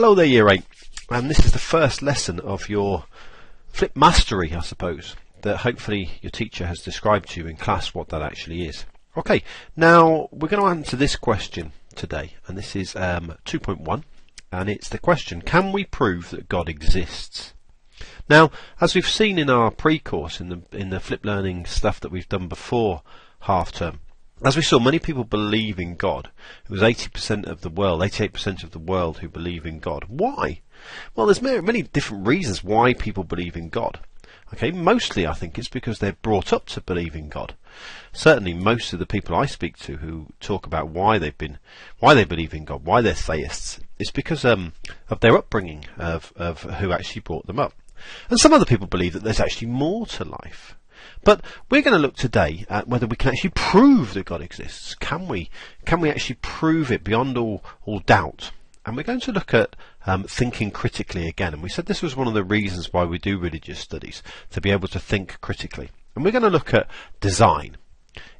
Hello there, Year 8, and this is the first lesson of your Flipped Mastery, I suppose, that hopefully your teacher has described to you in class what that actually is. Okay, now we're going to answer this question today, and this is 2.1, and it's the question, can we prove that God exists? Now, as we've seen in our pre-course, in the Flip Learning stuff that we've done before half-term, as we saw, many people believe in God. It was 80% of the world, 88% of the world who believe in God. Why? Well, there's many different reasons why people believe in God. Okay, mostly I think it's because they're brought up to believe in God. Certainly most of the people I speak to who talk about why they believe in God, why they're theists, it's because of their upbringing, of who actually brought them up. And some other people believe that there's actually more to life. But we're going to look today at whether we can actually prove that God exists. Can we actually prove it beyond all doubt? And we're going to look at thinking critically again. And we said this was one of the reasons why we do religious studies, to be able to think critically. And we're going to look at design.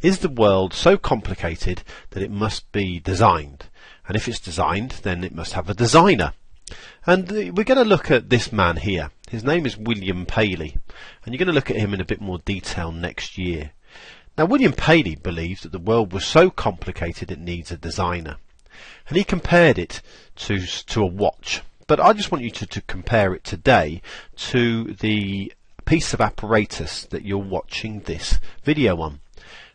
Is the world so complicated that it must be designed? And if it's designed, then it must have a designer. And we're going to look at this man here. His name is William Paley, and you're going to look at him in a bit more detail next year. Now, William Paley believed that the world was so complicated it needs a designer, and he compared it to a watch. But I just want you to compare it today to the piece of apparatus that you're watching this video on.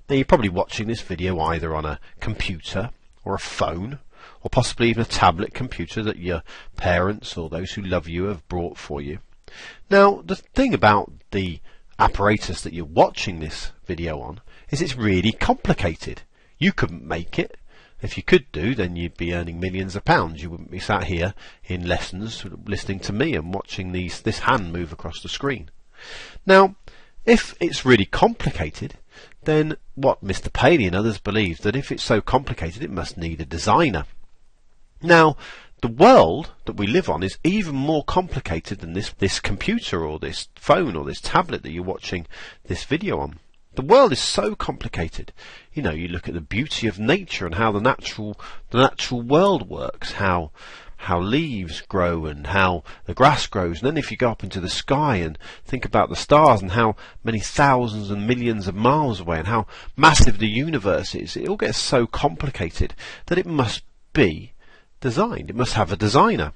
Now, you're probably watching this video either on a computer or a phone, or possibly even a tablet computer that your parents or those who love you have brought for you. Now, the thing about the apparatus that you're watching this video on is it's really complicated. You couldn't make it. If you could do, then you'd be earning millions of pounds. You wouldn't be sat here in lessons listening to me and watching this hand move across the screen. Now, if it's really complicated, then what Mr. Paley and others believe, that if it's so complicated it must need a designer. Now, the world that we live on is even more complicated than this computer or this phone or this tablet that you're watching this video on. The world is so complicated. You know, you look at the beauty of nature and how the natural world works, how leaves grow and how the grass grows. And then if you go up into the sky and think about the stars and how many thousands and millions of miles away and how massive the universe is, it all gets so complicated that it must be designed. It must have a designer.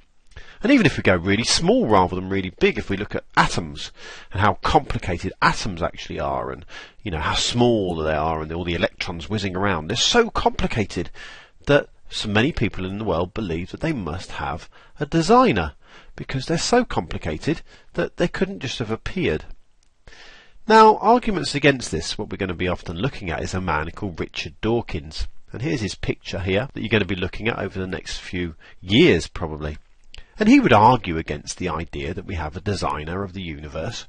And even if we go really small rather than really big, if we look at atoms and how complicated atoms actually are, and you know how small they are, and all the electrons whizzing around, they're so complicated that so many people in the world believe that they must have a designer, because they're so complicated that they couldn't just have appeared. Now, arguments against this, what we're going to be often looking at, is a man called Richard Dawkins. And here's his picture here that you're going to be looking at over the next few years probably. And he would argue against the idea that we have a designer of the universe.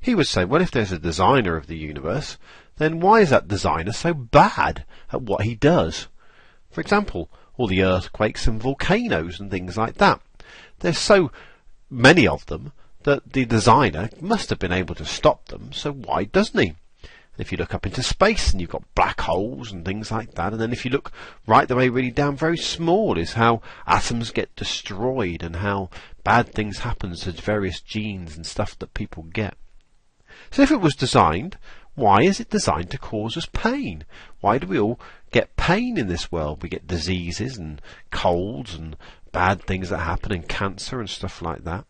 He would say, well, if there's a designer of the universe, then why is that designer so bad at what he does? For example, all the earthquakes and volcanoes and things like that. There's so many of them that the designer must have been able to stop them, so why doesn't he? If you look up into space and you've got black holes and things like that, and then if you look right the way really down very small is how atoms get destroyed and how bad things happen to various genes and stuff that people get. So if it was designed, why is it designed to cause us pain? Why do we all get pain in this world? We get diseases and colds and bad things that happen and cancer and stuff like that.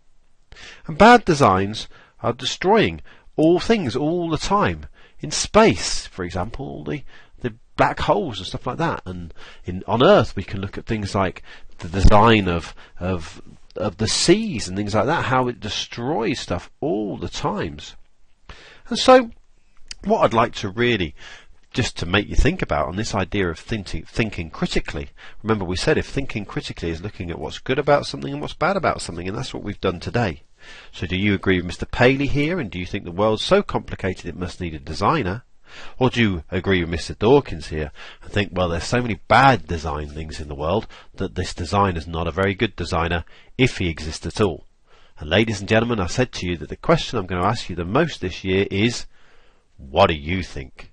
And bad designs are destroying all things all the time. In space, for example, the black holes and stuff like that, and on Earth we can look at things like the design of the seas and things like that, how it destroys stuff all the times. And so, what I'd like to really just to make you think about on this idea of thinking critically. Remember, we said if thinking critically is looking at what's good about something and what's bad about something, and that's what we've done today. So do you agree with Mr. Paley here, and do you think the world's so complicated it must need a designer? Or do you agree with Mr. Dawkins here and think, well, there's so many bad design things in the world that this designer's not a very good designer if he exists at all? And ladies and gentlemen, I said to you that the question I'm going to ask you the most this year is, what do you think?